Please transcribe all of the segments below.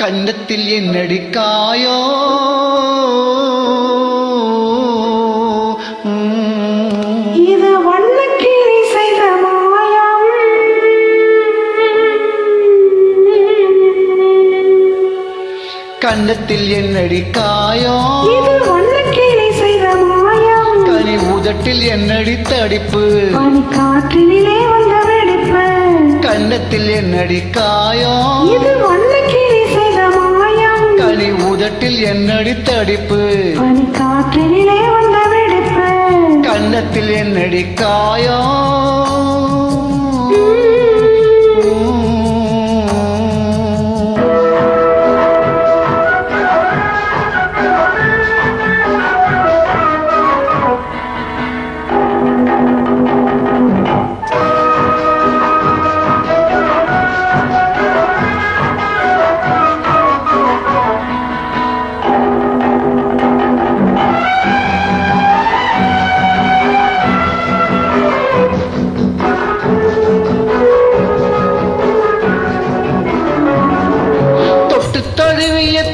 கன்னத்தில் என்னடி காயோ இது வண்ணக்கிளி செய்த மாயம். கன்னத்தில் என்னடி காயோ இது வண்ணக்கிளி செய்த மாயம். கனி உதட்டில் என்னடி தடிப்பு பனி காற்றினிலே வந்த வெடிப்பு. கன்னத்தில் என்னடி காயோ இது வண்ணக்கிளி செய்த மாயம். கனி உதட்டில் என்னடி தடிப்பு பனி காற்றினிலே வந்த வெடிப்பு. கன்னத்தில் என்னடி காயோ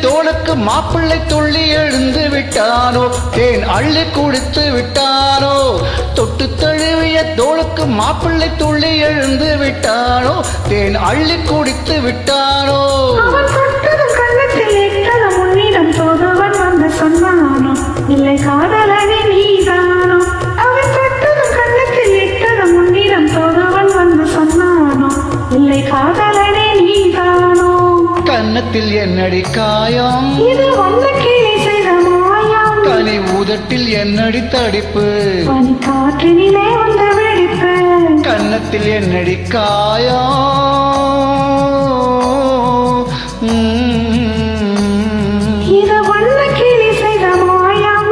தோளுக்கு மாப்பிள்ளை துள்ளி எழுந்து விட்டானோ தேன் அள்ளி குடித்து விட்டானோ தொட்டு தழுவிய தோளுக்கு மாப்பிள்ளை துள்ளி எழுந்து விட்டானோ தேன் அள்ளி குடித்து விட்டானோ முன்னிடம் தோதுவன் வந்து சொன்னானோ இல்லை காதலனே நீதானோ. அவன் தொட்டதும் கண்ணத்தில் இட்டதும் முன்னிடம் தோதுவன் வந்து சொன்னானோ இல்லை காதலனே நீதானோ. கன்னத்தில் என்னடி காயம் இது வண்ணக்கிளி செய்த மாயம். கனி உதட்டில் என்னடி தடிப்பு பனி காற்றினிலே வந்த வெடிப்பு. கன்னத்தில் என்னடி காயம் இது வண்ணக்கிளி செய்த மாயம்.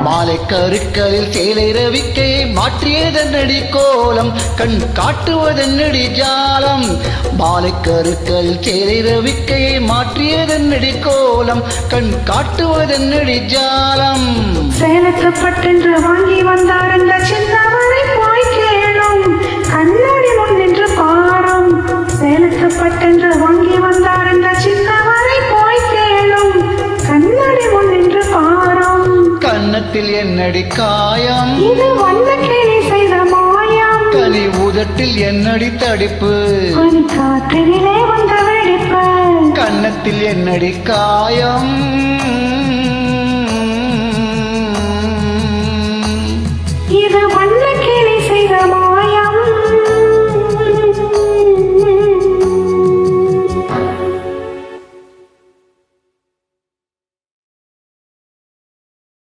மாலை கருக்களில் சேலை ரவிக்கை மாற்றியதன்னடி கோலம் கண் காட்டுவதன்னடி ஜாலம். மாலை கருக்களில் சேலை ரவிக்கை மாற்றியதன்னடி கோலம் கண் காட்டுவதன்னடி ஜாலம். சேலத்து பட்டென்று வாங்கி வந்தார் அந்த சின்னவரை போய் கேளும் கண்ணாடி முன் நின்று பாரும். சேலத்து பட்டென்று வாங்கி வந்தார் அந்த சின்னவரை போய் கேளும் கண்ணாடி முன் நின்று பாரும். கன்னத்தில் என்னடி காயம் இது வண்ணக்கிளி செய்த மாயம். கனி உதட்டில் என்னடி தடிப்பு பனி காற்றினிலே வந்த வெடிப்பு. கன்னத்தில் என்னடி காயம்